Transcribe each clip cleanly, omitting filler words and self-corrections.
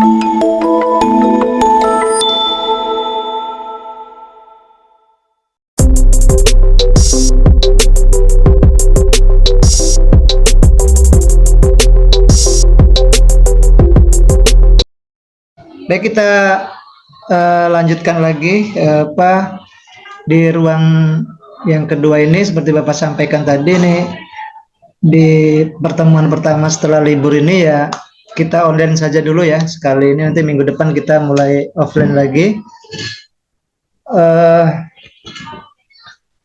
Baik, kita lanjutkan lagi di ruang yang kedua ini. Seperti Bapak sampaikan tadi nih, di pertemuan pertama setelah libur ini ya kita online saja dulu ya sekali ini, nanti minggu depan kita mulai offline lagi.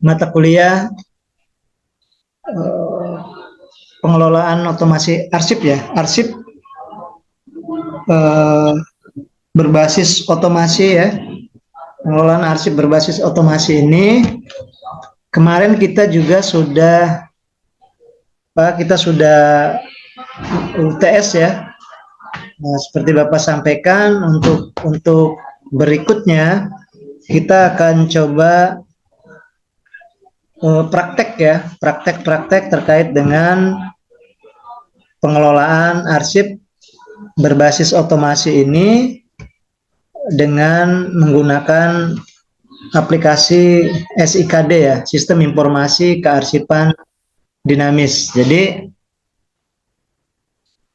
Mata kuliah pengelolaan otomasi arsip ya, arsip berbasis otomasi ya. Pengelolaan arsip berbasis otomasi ini kemarin kita juga sudah UTS ya. Nah, seperti Bapak sampaikan, untuk berikutnya kita akan coba praktek terkait dengan pengelolaan arsip berbasis otomasi ini dengan menggunakan aplikasi SIKD ya, Sistem Informasi Kearsipan Dinamis. Jadi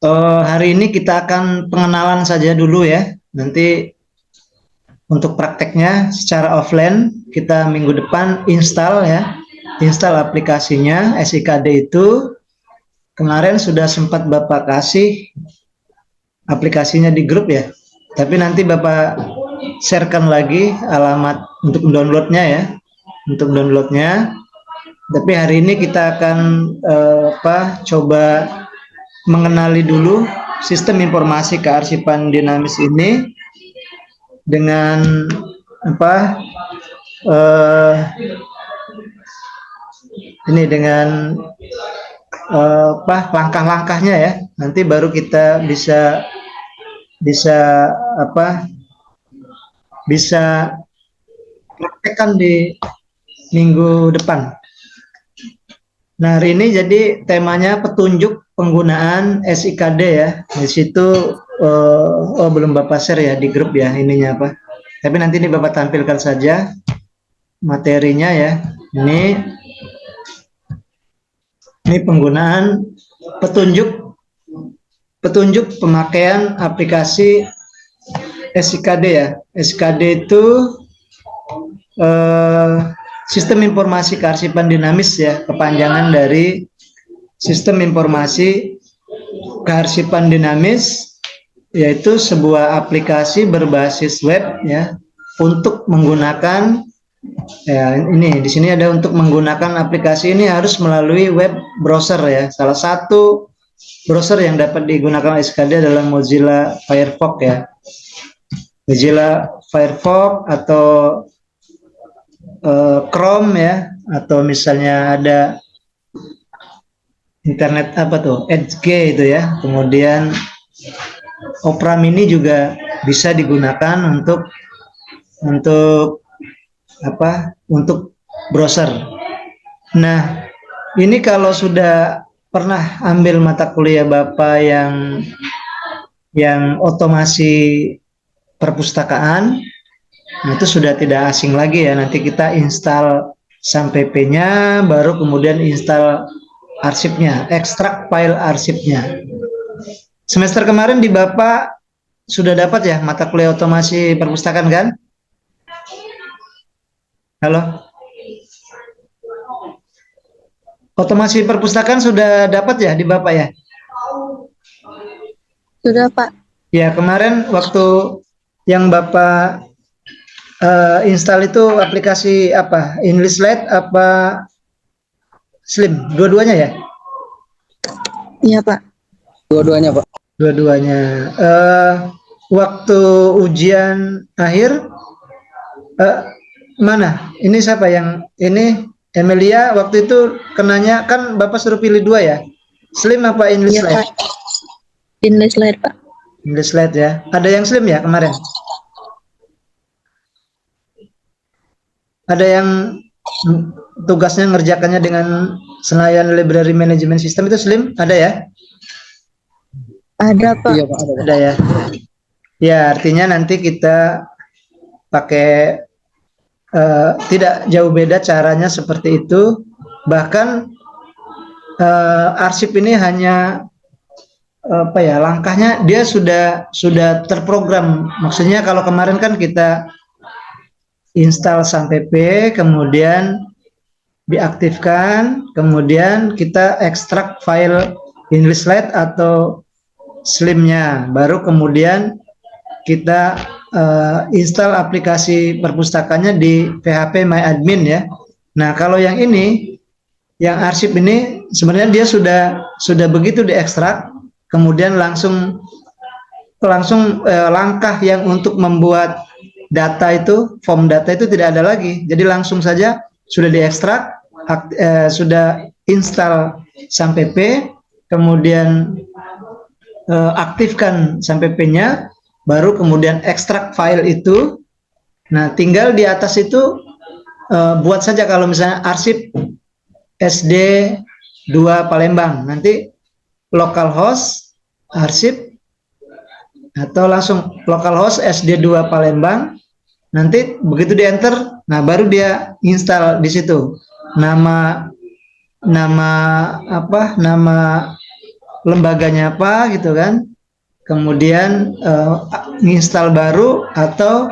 hari ini kita akan pengenalan saja dulu ya. Nanti untuk prakteknya secara offline kita minggu depan install aplikasinya SIKD itu. Kemarin sudah sempat Bapak kasih aplikasinya di grup ya. Tapi nanti Bapak sharekan lagi alamat untuk downloadnya ya. Untuk downloadnya. Tapi hari ini kita akan coba mengenali dulu sistem informasi kearsipan dinamis ini dengan langkah-langkahnya ya. Nanti baru kita bisa praktekkan di minggu depan. Nah, hari ini jadi temanya petunjuk penggunaan SIKD ya. Di situ belum Bapak share ya di grup ya ininya apa. Tapi nanti ini Bapak tampilkan saja materinya ya. Ini penggunaan petunjuk pemakaian aplikasi SIKD ya. SIKD itu Sistem Informasi Kearsipan Dinamis ya, kepanjangan dari Sistem Informasi Kearsipan Dinamis, yaitu sebuah aplikasi berbasis web ya, untuk menggunakan ya, ini di sini ada untuk menggunakan aplikasi ini harus melalui web browser ya. Salah satu browser yang dapat digunakan SIKD adalah Mozilla Firefox ya. Mozilla Firefox atau Chrome ya, atau misalnya ada internet Edge itu ya. Kemudian Opera Mini juga bisa digunakan untuk browser. Nah, ini kalau sudah pernah ambil mata kuliah Bapak yang otomasi perpustakaan, itu sudah tidak asing lagi ya. Nanti kita install SAMPP-nya, baru kemudian install arsipnya, ekstrak file arsipnya. Semester kemarin di Bapak sudah dapat ya mata kuliah otomasi perpustakaan kan? Halo? Otomasi perpustakaan sudah dapat ya di Bapak ya? Sudah Pak. Ya, kemarin waktu yang Bapak install itu aplikasi apa? English Lite apa Slim? Dua-duanya ya? Iya Pak. Dua-duanya Pak. Dua-duanya. Waktu ujian akhir mana? Ini siapa yang ini? Emilia waktu itu kenanya kan Bapak suruh pilih dua ya? Slim apa English Lite? English Lite Pak. English Lite ya. Ada yang Slim ya kemarin? Ada yang tugasnya ngerjakannya dengan Senayan Library Management System itu Slim? Ada ya? Ada Pak. Iya Pak, ada. Ada ya. Ya, artinya nanti kita pakai tidak jauh beda caranya seperti itu. Bahkan arsip ini hanya apa ya, langkahnya dia sudah terprogram. Maksudnya kalau kemarin kan kita install sampai P, kemudian diaktifkan, kemudian kita ekstrak file English Lite atau slimnya, baru kemudian kita install aplikasi perpustakanya di PHP MyAdmin ya. Nah, kalau yang ini, yang arsip ini sebenarnya dia sudah begitu diekstrak, kemudian langsung langkah yang untuk membuat data itu, form data itu tidak ada lagi. Jadi langsung saja sudah diekstrak, sudah install sampai P, kemudian aktifkan sampai P-nya, baru kemudian ekstrak file itu. Nah, tinggal di atas itu buat saja kalau misalnya arsip SD 2 Palembang, nanti localhost arsip atau langsung localhost SD2 Palembang, nanti begitu di enter, nah baru dia install di situ nama lembaganya apa gitu kan, kemudian install baru atau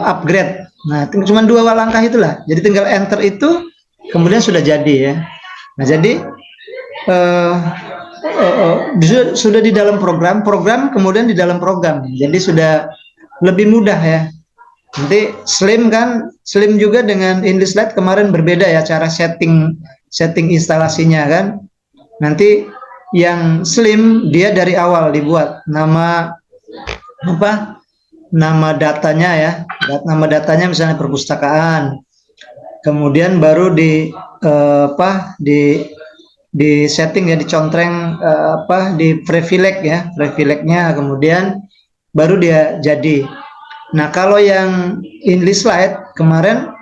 upgrade. Nah, cuma 2 langkah itulah, jadi tinggal enter itu kemudian sudah jadi ya. Nah, jadi sudah di dalam program kemudian di dalam program, jadi sudah lebih mudah ya. Nanti slim juga dengan English Lite kemarin berbeda ya cara setting instalasinya kan. Nanti yang slim dia dari awal dibuat nama datanya ya, nama datanya misalnya perpustakaan, kemudian baru di setting ya, dicontreng di privilege ya, privilege-nya, kemudian baru dia jadi. Nah, kalau yang English Lite kemarin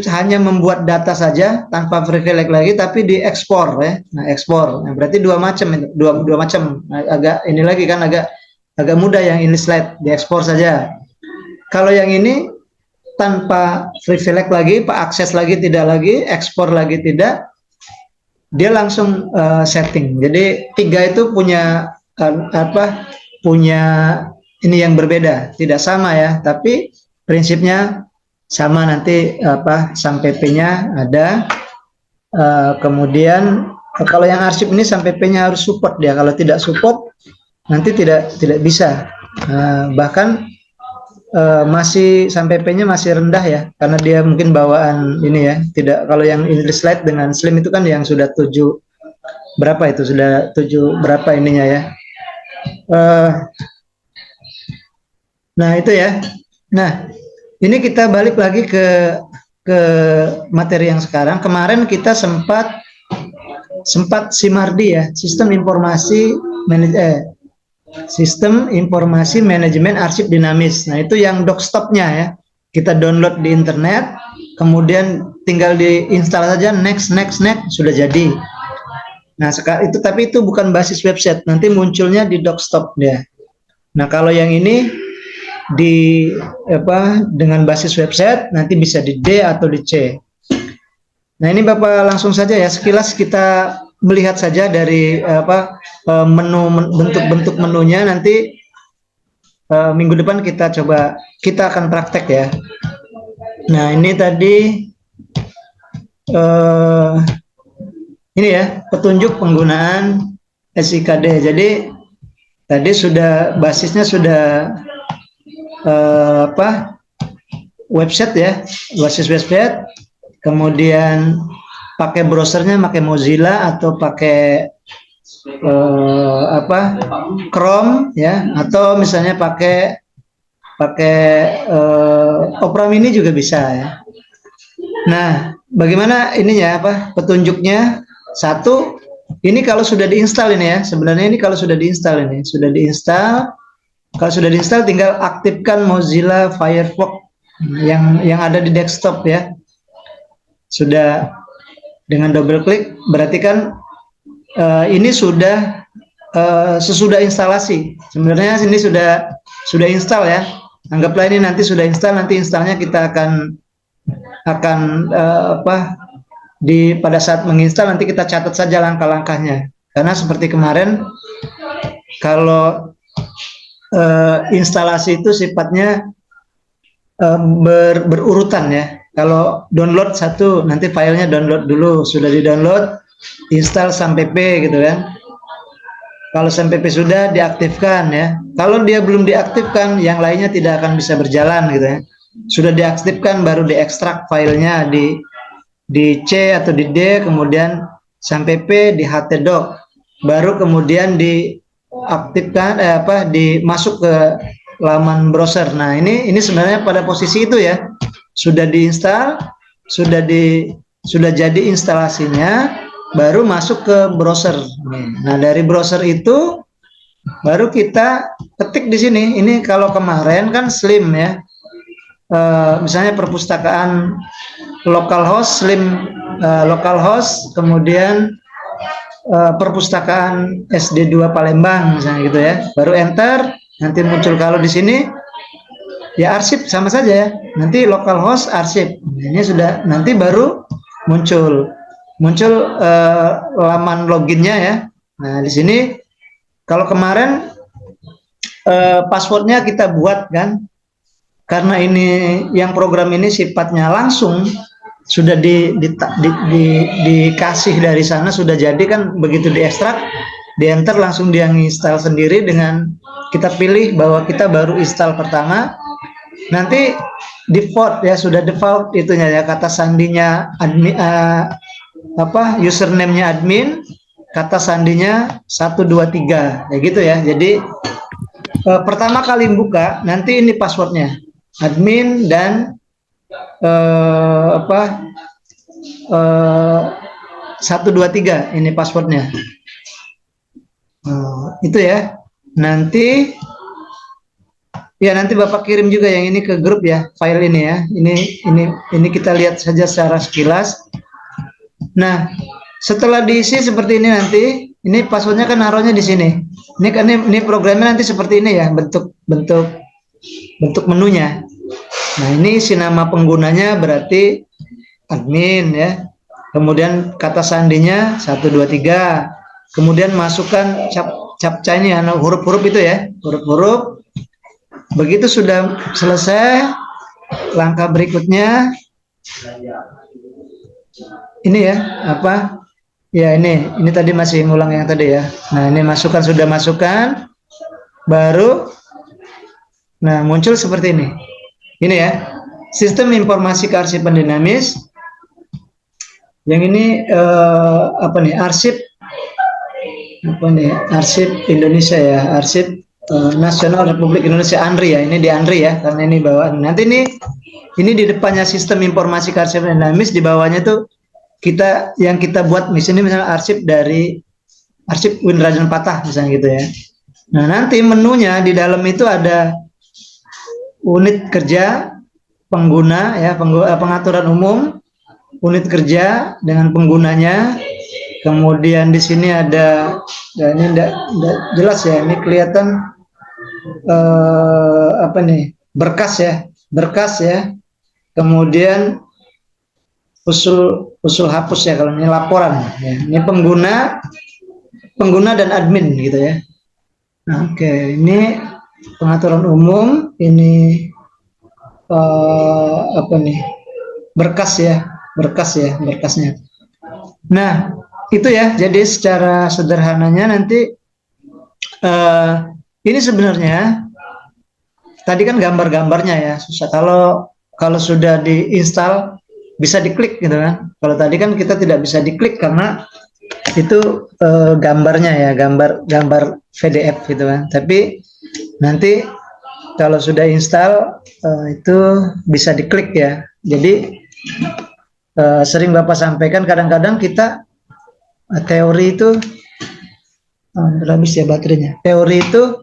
hanya membuat data saja tanpa privilege lagi, tapi diekspor ya. Nah, ekspor. Nah, berarti dua macam. Nah, agak ini lagi kan agak mudah yang English Lite, diekspor saja. Kalau yang ini tanpa privilege lagi, akses lagi tidak lagi, ekspor lagi tidak, dia langsung setting. Jadi 3 itu punya punya ini yang berbeda, tidak sama ya, tapi prinsipnya sama. Nanti sampai P-nya ada, kemudian kalau yang arsip ini sampai P-nya harus support dia, kalau tidak support nanti tidak bisa. Bahkan masih sampai P-nya masih rendah ya, karena dia mungkin bawaan ini ya, tidak. Kalau yang English Lite dengan slim itu kan yang sudah 7 berapa itu, sudah 7 berapa ininya ya. Nah, itu ya. Nah, ini kita balik lagi ke materi yang sekarang. Kemarin kita sempat Simardi ya, sistem informasi manajemen arsip dinamis. Nah, itu yang dockstopnya ya. Kita download di internet, kemudian tinggal diinstal saja, next, sudah jadi. Nah, sekarang itu, tapi itu bukan basis website, nanti munculnya di dockstop dia. Nah, kalau yang ini dengan basis website, nanti bisa di D atau di C. Nah, ini Bapak langsung saja ya, sekilas kita melihat saja dari bentuk-bentuk menunya. Nanti minggu depan kita akan praktek ya. Nah, ini tadi ini ya petunjuk penggunaan SIKD. Jadi tadi basisnya sudah website ya, basis website, kemudian pakai browsernya pakai Mozilla atau pakai Chrome ya, atau misalnya pakai Opera Mini juga bisa ya. Nah, bagaimana ininya petunjuknya? Satu, ini kalau sudah diinstal ini ya, sebenarnya ini kalau sudah diinstal kalau sudah diinstal tinggal aktifkan Mozilla Firefox yang ada di desktop ya. Sudah, dengan double klik berarti kan ini sudah sesudah instalasi. Sebenarnya ini sudah install ya. Anggaplah ini nanti sudah install, nanti installnya kita akan pada saat menginstal nanti kita catat saja langkah-langkahnya. Karena seperti kemarin kalau instalasi itu sifatnya berurutan ya. Kalau download satu, nanti filenya download dulu, sudah di-download, install sampai P gitu kan. Kalau sampai P sudah diaktifkan ya. Kalau dia belum diaktifkan, yang lainnya tidak akan bisa berjalan gitu ya. Sudah diaktifkan baru diekstrak filenya di C atau di D, kemudian sampai P di htdoc, baru kemudian diaktifkan dimasuk ke laman browser. Nah, ini sebenarnya pada posisi itu ya. Sudah diinstal, sudah jadi instalasinya, baru masuk ke browser. Nah, dari browser itu baru kita ketik di sini. Ini kalau kemarin kan slim ya. Misalnya perpustakaan localhost, slim localhost, kemudian perpustakaan SD2 Palembang misalnya gitu ya. Baru enter, nanti muncul. Kalau di sini ya arsip sama saja ya. Nanti localhost arsip. Ini sudah, nanti baru muncul laman loginnya ya. Nah, di sini kalau kemarin passwordnya kita buat kan, karena ini yang program ini sifatnya langsung sudah dikasih dari sana, sudah jadi kan, begitu diekstrak, di enter langsung dia nginstal sendiri dengan kita pilih bahwa kita baru install pertama. Nanti default ya, sudah default itunya ya, kata sandinya admin, username-nya admin, kata sandinya 123 ya gitu ya. Jadi pertama kali buka nanti ini passwordnya admin dan 123 ini passwordnya. Itu ya. Nanti Bapak kirim juga yang ini ke grup ya, file ini ya. Ini kita lihat saja secara sekilas. Nah, setelah diisi seperti ini nanti, ini passwordnya kan naruhnya di sini. Ini kan ini programnya nanti seperti ini ya, bentuk menunya. Nah, ini isi nama penggunanya berarti admin ya. Kemudian kata sandinya 123. Kemudian masukkan captcha ini, huruf-huruf itu ya, huruf-huruf. Begitu sudah selesai, langkah berikutnya ini ya, ini tadi masih ngulang yang tadi ya. Nah, ini sudah masukkan, baru nah muncul seperti ini. Ini ya, sistem informasi kearsipan dinamis. Yang ini arsip arsip Indonesia ya, arsip Nasional Republik Indonesia, ANRI ya. Ini di ANRI ya, karena ini bawaan. Nanti ini di depannya sistem informasi kearsipan dinamis, di bawahnya tuh yang kita buat misalnya arsip Winrajan Patah misalnya gitu ya. Nah, nanti menunya di dalam itu ada unit kerja, pengguna ya, pengaturan umum, unit kerja dengan penggunanya. Kemudian di sini ada, ya ini enggak jelas ya, ini kelihatan berkas ya. Kemudian usul hapus ya, kalau ini laporan ya. Ini pengguna dan admin gitu ya. Nah, oke, ini pengaturan umum, ini berkasnya. Nah, itu ya. Jadi secara sederhananya nanti ini sebenarnya tadi kan gambar-gambarnya ya, susah. Kalau sudah diinstal bisa diklik gitu kan. Kalau tadi kan kita tidak bisa diklik karena itu gambarnya ya, gambar PDF gitu kan. Tapi nanti kalau sudah install itu bisa diklik ya. Jadi sering Bapak sampaikan, kadang-kadang kita teori itu habis ya baterainya. Teori itu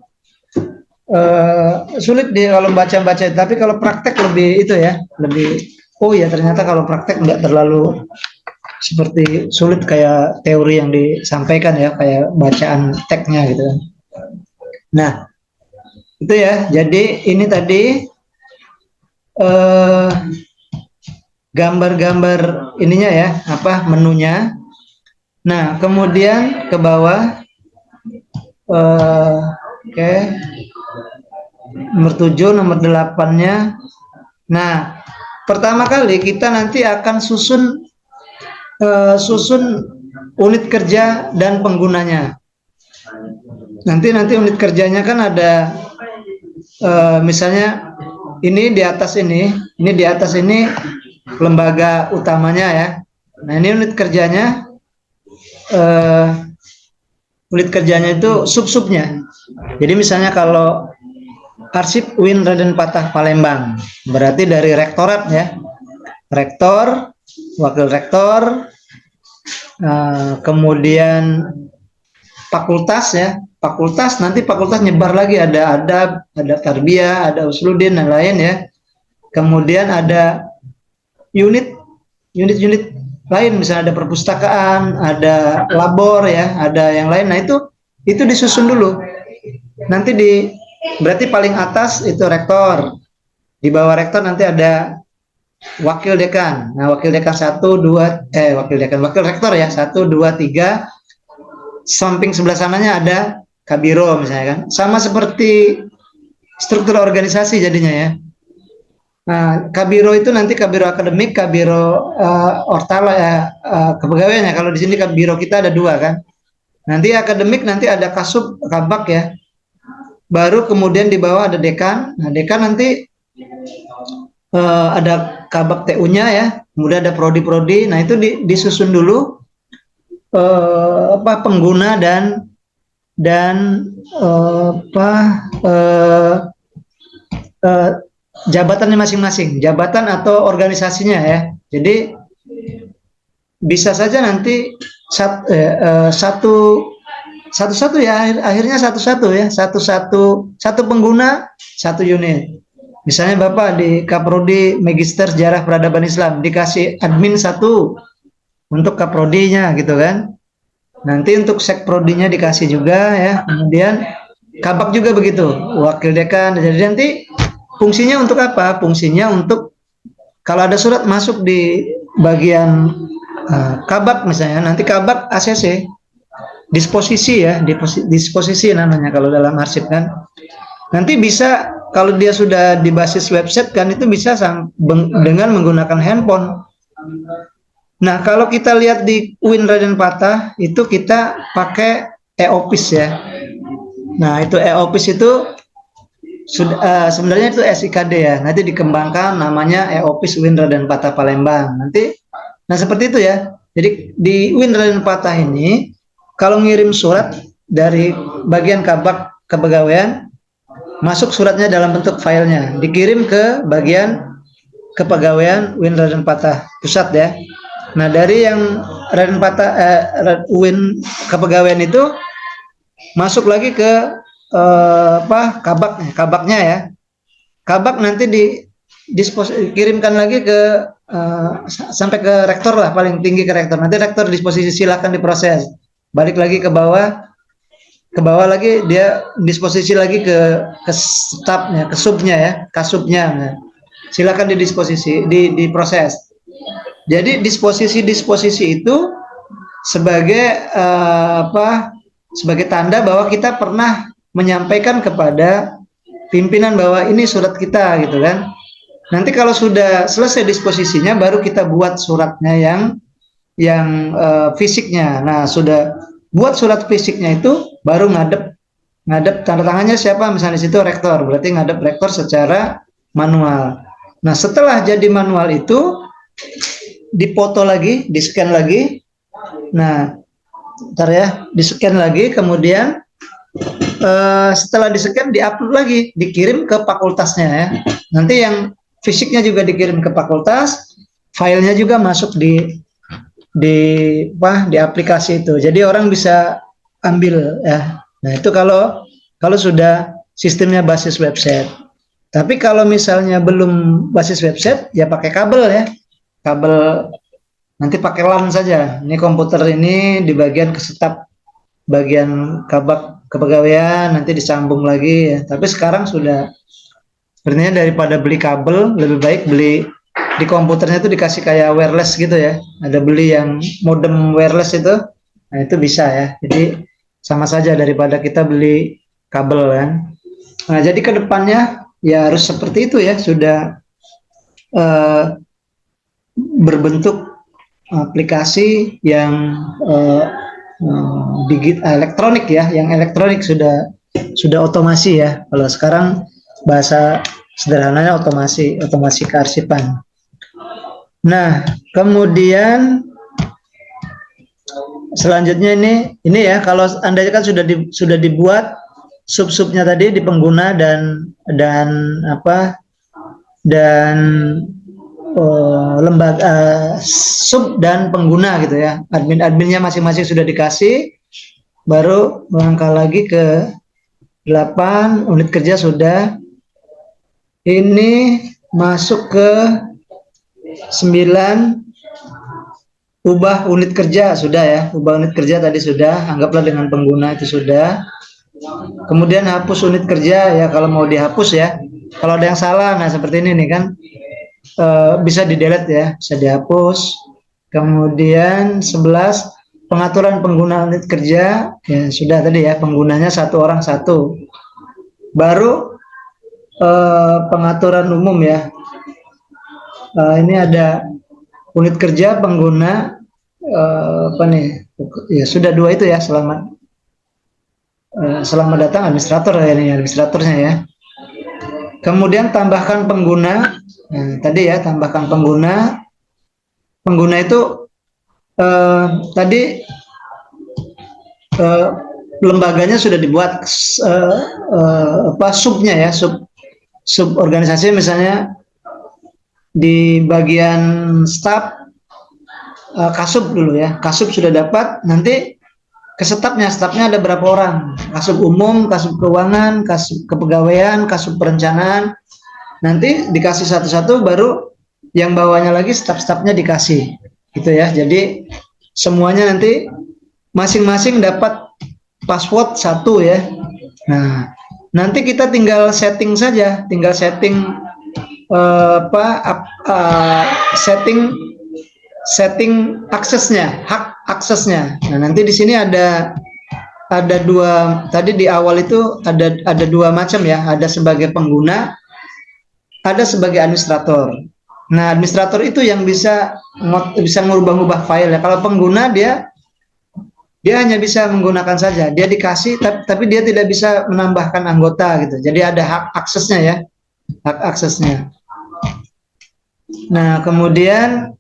sulit kalau baca-baca, tapi kalau praktek lebih itu ya, lebih ya ternyata kalau praktek nggak terlalu seperti sulit kayak teori yang disampaikan ya, kayak bacaan teksnya gitu kan. Nah, itu ya. Jadi ini tadi eh, gambar-gambar ininya ya, apa menunya. Nah, kemudian ke bawah, oke, nomor 7, nomor 8-nya. Nah, pertama kali kita nanti akan susun unit kerja dan penggunanya. Nanti unit kerjanya kan ada, misalnya ini di atas ini lembaga utamanya ya. Nah, ini unit kerjanya itu sub-subnya. Jadi misalnya kalau arsip UIN Raden Patah Palembang, berarti dari rektorat ya, rektor, wakil rektor, kemudian fakultas ya, nanti fakultas nyebar lagi, ada adab, ada tarbiyah, ada usuluddin dan lain ya. Kemudian ada unit lain, misalnya ada perpustakaan, ada labor ya, ada yang lain. Nah, itu disusun dulu. Nanti berarti paling atas itu rektor. Di bawah rektor nanti ada wakil dekan. Nah, wakil rektor ya, 1 2 3. Samping sebelah sananya ada kabiro misalnya kan. Sama seperti struktur organisasi jadinya ya. Nah, kabiro itu nanti kabiro akademik, kabiro ortala ya, kepegawaiannya. Kalau di sini kabiro kita ada 2 kan. Nanti akademik nanti ada kasub, kabak ya. Baru kemudian di bawah ada dekan. Nah, dekan nanti ada kabak TU-nya ya. Kemudian ada prodi-prodi. Nah, itu disusun dulu pengguna dan jabatannya masing-masing, jabatan atau organisasinya ya. Jadi bisa saja nanti satu-satu ya, akhirnya satu-satu ya, satu pengguna, satu unit. Misalnya Bapak di Kaprodi Magister Sejarah Peradaban Islam dikasih admin 1 untuk kaprodinya gitu kan. Nanti untuk sekprodinya dikasih juga ya. Kemudian kabak juga begitu, wakil dekan. Jadi nanti fungsinya untuk apa? Fungsinya untuk kalau ada surat masuk di bagian kabak misalnya, nanti kabak ACC, disposisi ya, disposisi namanya kalau dalam arsip kan. Nanti bisa kalau dia sudah di basis website kan, itu bisa dengan menggunakan handphone. Nah, kalau kita lihat di UIN Raden Patah itu kita pakai e-office ya. Nah, itu e-office itu sebenarnya itu SIKD ya. Nanti dikembangkan namanya e-office UIN Raden Patah Palembang. Nah seperti itu ya. Jadi di UIN Raden Patah ini kalau ngirim surat dari bagian kabak kepegawaian, masuk suratnya dalam bentuk filenya, dikirim ke bagian kepegawaian UIN Raden Patah Pusat ya. Nah, dari yang Raden Patah UIN kepegawaian itu masuk lagi ke kabaknya ya. Kabak nanti dikirimkan lagi ke sampai ke rektor lah, paling tinggi ke rektor. Nanti rektor disposisi, silakan diproses. Balik lagi ke bawah lagi dia disposisi lagi ke stafnya, ke subnya ya, kasubnya. Nah, silakan didisposisi, diproses. Jadi disposisi itu sebagai sebagai tanda bahwa kita pernah menyampaikan kepada pimpinan bahwa ini surat kita gitu kan. Nanti kalau sudah selesai disposisinya baru kita buat suratnya yang fisiknya. Nah, sudah buat surat fisiknya itu baru ngadep tanda tangannya siapa, misalnya di situ rektor, berarti ngadep rektor secara manual. Nah, setelah jadi manual itu dipoto lagi, di-scan lagi. Nah, ntar ya, di-scan lagi, kemudian setelah di-scan di-upload lagi, dikirim ke fakultasnya ya. Nanti yang fisiknya juga dikirim ke fakultas, filenya juga masuk di aplikasi itu. Jadi orang bisa ambil ya. Nah, itu kalau sudah sistemnya basis website. Tapi kalau misalnya belum basis website, ya pakai kabel ya. Kabel nanti pakai LAN saja. Ini komputer ini di bagian kesetap bagian kabak kepegawaian nanti disambung lagi ya. Tapi sekarang sudah sebenarnya daripada beli kabel lebih baik beli di komputernya itu dikasih kayak wireless gitu ya. Ada beli yang modem wireless itu. Nah, itu bisa ya. Jadi sama saja daripada kita beli kabel kan. Nah, jadi ke depannya ya harus seperti itu ya, sudah eh, berbentuk aplikasi yang elektronik ya, yang elektronik sudah otomasi ya. Kalau sekarang bahasa sederhananya otomasi kearsipan. Nah, kemudian selanjutnya ini ya, kalau Anda kan sudah dibuat sub-subnya tadi di pengguna dan apa dan lembaga sub dan pengguna gitu ya. Adminnya masing-masing sudah dikasih, baru melangkah lagi ke 8 unit kerja sudah. Ini masuk ke 9 ubah unit kerja sudah ya. Ubah unit kerja tadi sudah, anggaplah dengan pengguna itu sudah. Kemudian hapus unit kerja ya, kalau mau dihapus ya. Kalau ada yang salah, nah seperti ini nih kan, bisa di delete ya, bisa dihapus. Kemudian 11 pengaturan pengguna unit kerja ya sudah tadi ya, penggunanya satu orang satu. Baru pengaturan umum ya. Ini ada unit kerja pengguna apa nih ya, sudah 2 itu ya. Selamat datang administrator ya, ini administratornya ya. Kemudian tambahkan pengguna. Nah, tadi ya, tambahkan pengguna. Pengguna itu tadi lembaganya sudah dibuat, subnya ya, sub organisasi misalnya di bagian staf, kasub dulu ya. Kasub sudah dapat, nanti ke stafnya ada berapa orang? Kasub umum, kasub keuangan, kasub kepegawaian, kasub perencanaan. Nanti dikasih satu-satu, baru yang bawahnya lagi staf-stafnya dikasih. Gitu ya. Jadi semuanya nanti masing-masing dapat password 1 ya. Nah, nanti kita tinggal setting saja, setting aksesnya, hak aksesnya. Nah, nanti di sini ada 2, tadi di awal itu ada 2 macam ya, ada sebagai pengguna, ada sebagai administrator. Nah, administrator itu yang bisa ngubah-ngubah file ya. Kalau pengguna dia hanya bisa menggunakan saja, dia dikasih tapi dia tidak bisa menambahkan anggota gitu. Jadi ada hak aksesnya ya, hak aksesnya. Nah, kemudian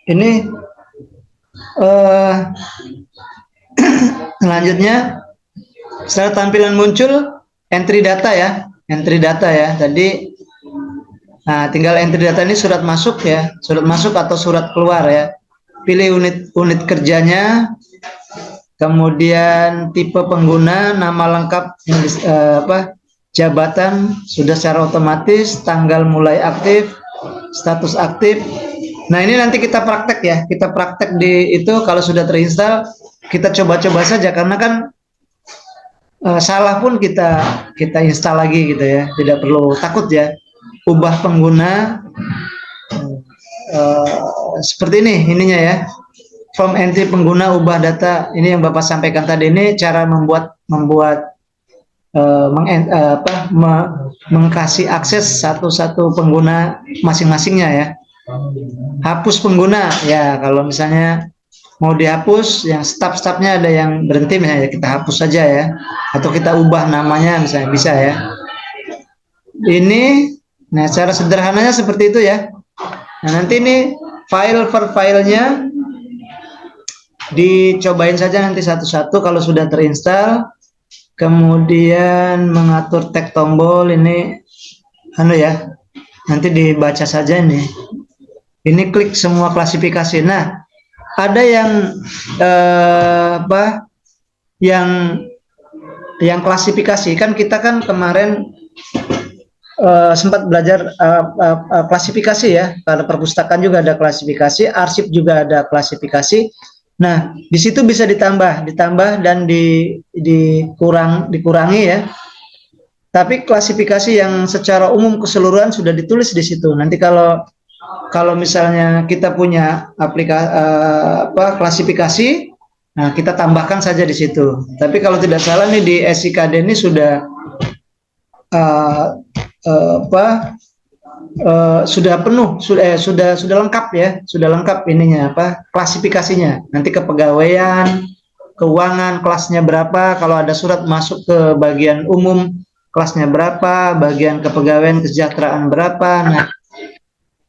ini selanjutnya setelah tampilan muncul entry data ya, tadi. Nah, tinggal entry data ini surat masuk ya, surat masuk atau surat keluar ya. Pilih unit kerjanya, kemudian tipe pengguna, nama lengkap, jabatan sudah secara otomatis, tanggal mulai aktif, status aktif. Nah, ini nanti kita praktek ya, di itu. Kalau sudah terinstall, kita coba-coba saja, karena kan salah pun kita install lagi gitu ya, tidak perlu takut ya. Ubah pengguna seperti ini ininya ya, form entry pengguna, ubah data. Ini yang Bapak sampaikan tadi, ini cara mengkasih akses satu-satu pengguna masing-masingnya ya. Hapus pengguna ya, kalau misalnya mau dihapus yang staf-stafnya ada yang berhenti misalnya, kita hapus saja ya, atau kita ubah namanya misalnya, bisa ya. Ini, nah cara sederhananya seperti itu ya. Nah, nanti ini file per filenya dicobain saja nanti satu-satu kalau sudah terinstall. Kemudian mengatur tag tombol ini ya, nanti dibaca saja ini. Ini klik semua klasifikasi. Nah, ada yang yang klasifikasi kan, kita kan kemarin sempat belajar klasifikasi ya, karena perpustakaan juga ada klasifikasi, arsip juga ada klasifikasi. Nah, di situ bisa ditambah dan dikurangi ya. Tapi klasifikasi yang secara umum keseluruhan sudah ditulis di situ. Nanti kalau misalnya kita punya klasifikasi, nah kita tambahkan saja di situ. Tapi kalau tidak salah nih di SIKD ini sudah uh, sudah penuh, sudah lengkap ya, sudah lengkap ininya klasifikasinya. Nanti kepegawaian, keuangan kelasnya berapa, kalau ada surat masuk ke bagian umum kelasnya berapa, bagian kepegawaian kesejahteraan berapa, nah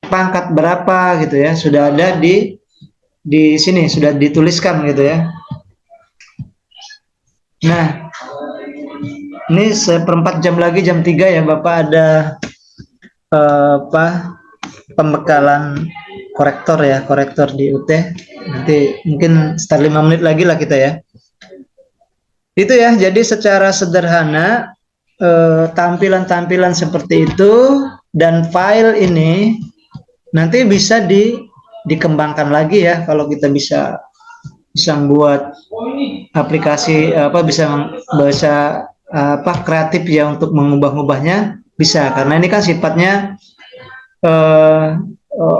pangkat berapa gitu ya, sudah ada di sini, sudah dituliskan gitu ya. Nah, ini seperempat jam lagi, jam 3 ya Bapak, ada pembekalan korektor di UT. Nanti mungkin sekitar 5 menit lagi lah kita ya. Itu ya, jadi secara sederhana tampilan-tampilan seperti itu, dan file ini nanti bisa dikembangkan lagi ya, kalau kita bisa membuat aplikasi bisa kreatif ya untuk mengubah-ubahnya, bisa, karena ini kan sifatnya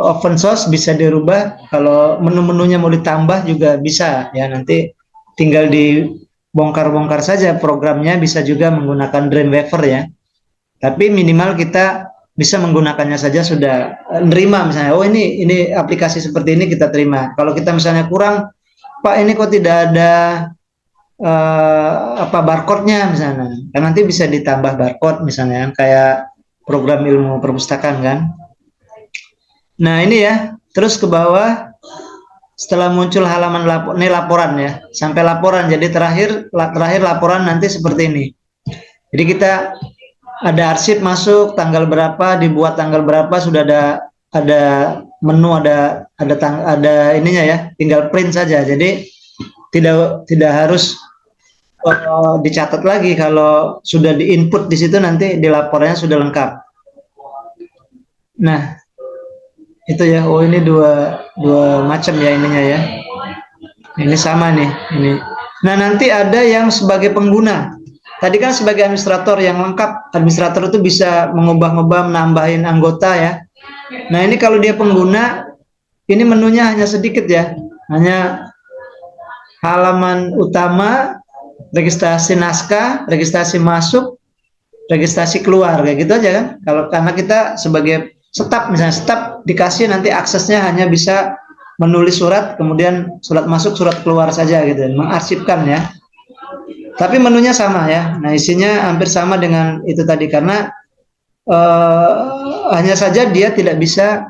open source, bisa dirubah. Kalau menu-menunya mau ditambah juga bisa ya, nanti tinggal dibongkar-bongkar saja programnya, bisa juga menggunakan Dreamweaver ya, tapi minimal kita bisa menggunakannya saja sudah nerima, misalnya oh ini aplikasi seperti ini kita terima. Kalau kita misalnya kurang, Pak ini kok tidak ada barcode-nya misalnya, kan nanti bisa ditambah barcode misalnya, kayak program ilmu perpustakaan kan. Nah ini ya, terus ke bawah setelah muncul halaman ini laporan ya, sampai laporan. Jadi terakhir laporan nanti seperti ini. Jadi kita ada arsip masuk tanggal berapa, dibuat tanggal berapa, sudah ada menu, ada ininya ya, tinggal print saja. Jadi tidak harus dicatat lagi, kalau sudah diinput di situ nanti di laporannya sudah lengkap. Nah, itu ya. Oh, ini dua macam ya ininya ya. Ini sama nih, ini. Nah, nanti ada yang sebagai pengguna. Tadi kan sebagai administrator yang lengkap, administrator itu bisa mengubah-ubah, menambahin anggota ya. Nah, ini kalau dia pengguna, ini menunya hanya sedikit ya. Hanya halaman utama, registrasi naskah, registrasi masuk, registrasi keluar, kayak gitu aja kan. Karena kita sebagai staf, misalnya staf dikasih nanti aksesnya hanya bisa menulis surat, kemudian surat masuk, surat keluar saja gitu, mengarsipkan ya. Tapi menunya sama ya. Nah, isinya hampir sama dengan itu tadi, karena hanya saja dia tidak bisa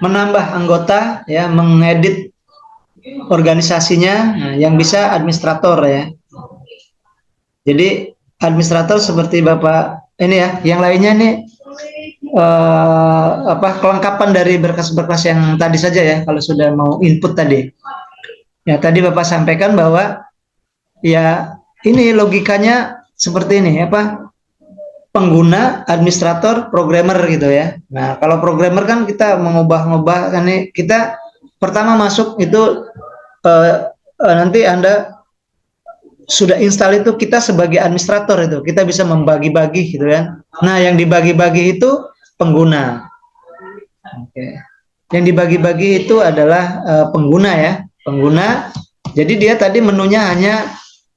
menambah anggota ya, mengedit organisasinya. Nah, yang bisa administrator ya. Jadi administrator seperti Bapak ini ya. Yang lainnya nih kelengkapan dari berkas-berkas yang tadi saja ya, kalau sudah mau input tadi. Ya, tadi Bapak sampaikan bahwa ya ini logikanya seperti ini, pengguna, administrator, programmer gitu ya. Nah, kalau programmer kan kita mengubah-ubah, kan kita pertama masuk itu nanti Anda sudah install itu, kita sebagai administrator itu kita bisa membagi-bagi gitu kan. Nah, yang dibagi-bagi itu pengguna. Oke. Yang dibagi-bagi itu adalah pengguna ya, pengguna. Jadi dia tadi menunya hanya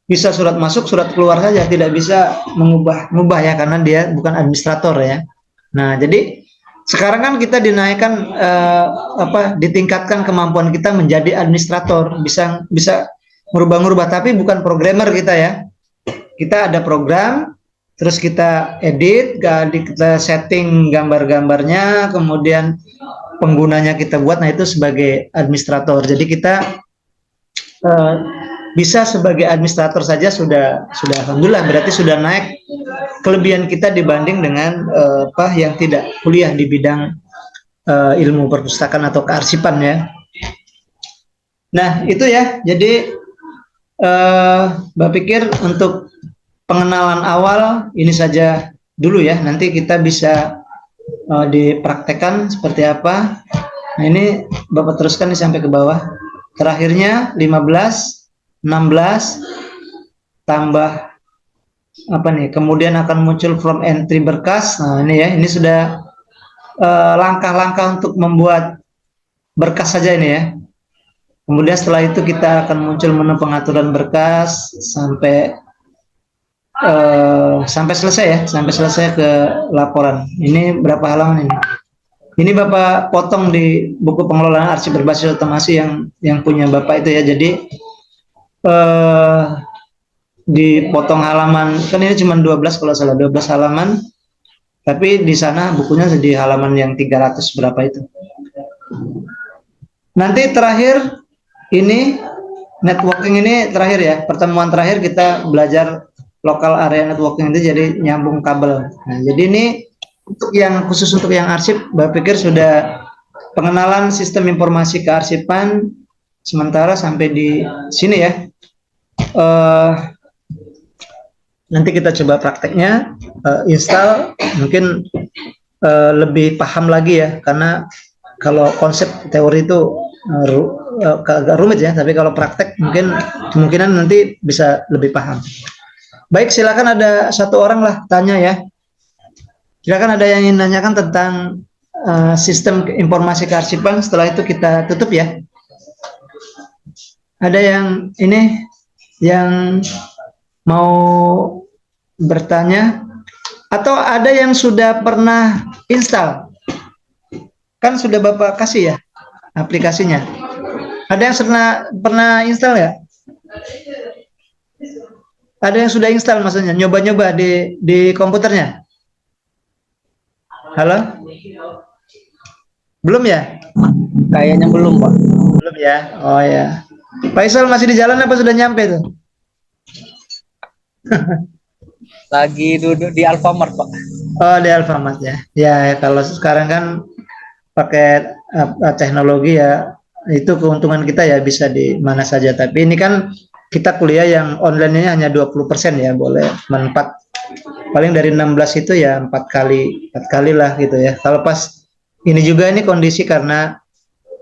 bisa surat masuk, surat keluar saja, tidak bisa mengubah ya, karena dia bukan administrator ya. Nah, jadi sekarang kan kita dinaikkan ditingkatkan kemampuan kita menjadi administrator, bisa merubah-merubah, tapi bukan programmer kita ya. Kita ada program, terus kita edit, kita setting gambar-gambarnya, kemudian penggunanya kita buat. Nah, itu sebagai administrator. Jadi kita bisa sebagai administrator saja sudah alhamdulillah, berarti sudah naik kelebihan kita dibanding dengan yang tidak kuliah di bidang ilmu perpustakaan atau kearsipan ya. Nah, itu ya. Jadi Mbak pikir untuk pengenalan awal ini saja dulu ya. Nanti kita bisa dipraktekkan seperti apa. Nah, ini Bapak teruskan nih sampai ke bawah. Terakhirnya 15, 16 tambah apa nih? Kemudian akan muncul from entry berkas. Nah, ini ya, ini sudah langkah-langkah untuk membuat berkas saja ini ya. Kemudian setelah itu kita akan muncul menu pengaturan berkas sampai selesai ya, sampai selesai ke laporan. Ini berapa halaman ini? Ini Bapak potong di buku pengelolaan arsip berbasis otomasi yang punya Bapak itu ya. Jadi dipotong halaman, kan ini cuma 12 kalau salah, 12 halaman. Tapi di sana bukunya di halaman yang 300 berapa itu. Nanti terakhir ini networking ini terakhir ya, pertemuan terakhir kita belajar local area networking itu jadi nyambung kabel. Nah, jadi ini untuk yang khusus untuk yang arsip, Bapak pikir sudah pengenalan sistem informasi kearsipan sementara sampai di sini ya. Nanti kita coba prakteknya, install, mungkin lebih paham lagi ya, karena kalau konsep teori itu agak rumit ya, tapi kalau praktek mungkin kemungkinan nanti bisa lebih paham. Baik, silakan ada satu orang lah tanya ya. Silakan ada yang ingin nanyakan tentang sistem informasi kearsipan, setelah itu kita tutup ya. Ada yang ini yang mau bertanya atau ada yang sudah pernah install? Kan sudah Bapak kasih ya aplikasinya. Ada yang pernah install ya? Ada yang sudah install maksudnya, nyoba-nyoba di komputernya? Halo? Belum ya? Kayaknya belum, Pak. Belum ya? Oh ya. Pak Isal masih di jalan apa sudah nyampe tuh? Lagi duduk di Alfamart, Pak. Oh, di Alfamart ya. Ya, kalau sekarang kan pakai teknologi ya, itu keuntungan kita ya bisa di mana saja. Tapi ini kan kita kuliah yang online-nya hanya 20% ya, boleh menempat paling dari 16 itu ya 4 kali lah gitu ya. Kalau pas ini juga ini kondisi karena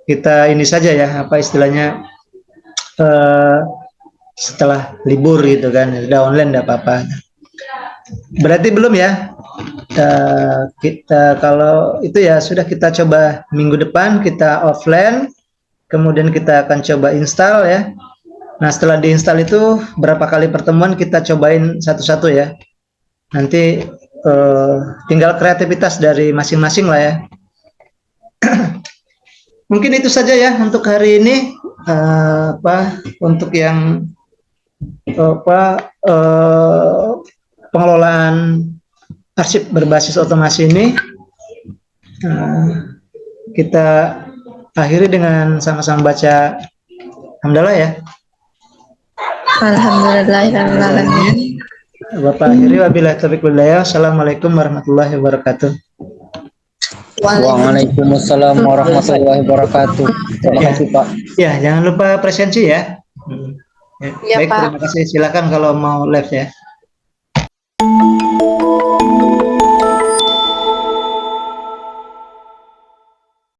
kita ini saja ya, apa istilahnya setelah libur gitu kan, udah online enggak apa-apa. Berarti belum ya? Kita kalau itu ya sudah, kita coba minggu depan kita offline, kemudian kita akan coba install ya. Nah, setelah diinstal itu berapa kali pertemuan kita cobain satu-satu ya. Nanti tinggal kreativitas dari masing-masing lah ya. Mungkin itu saja ya untuk hari ini. Untuk yang pengelolaan arsip berbasis otomasi ini, kita akhiri dengan sama-sama baca hamdalah ya. Alhamdulillahirrahmanirrahim. Bapak akhiri, wabillahi taufiq wal hidayah. Assalamualaikum warahmatullahi wabarakatuh. Waalaikumsalam warahmatullahi wabarakatuh. Terima kasih, Pak. Ya, jangan lupa presensi ya. Ya, Baik, Pak. terima kasih. Silakan kalau mau live ya.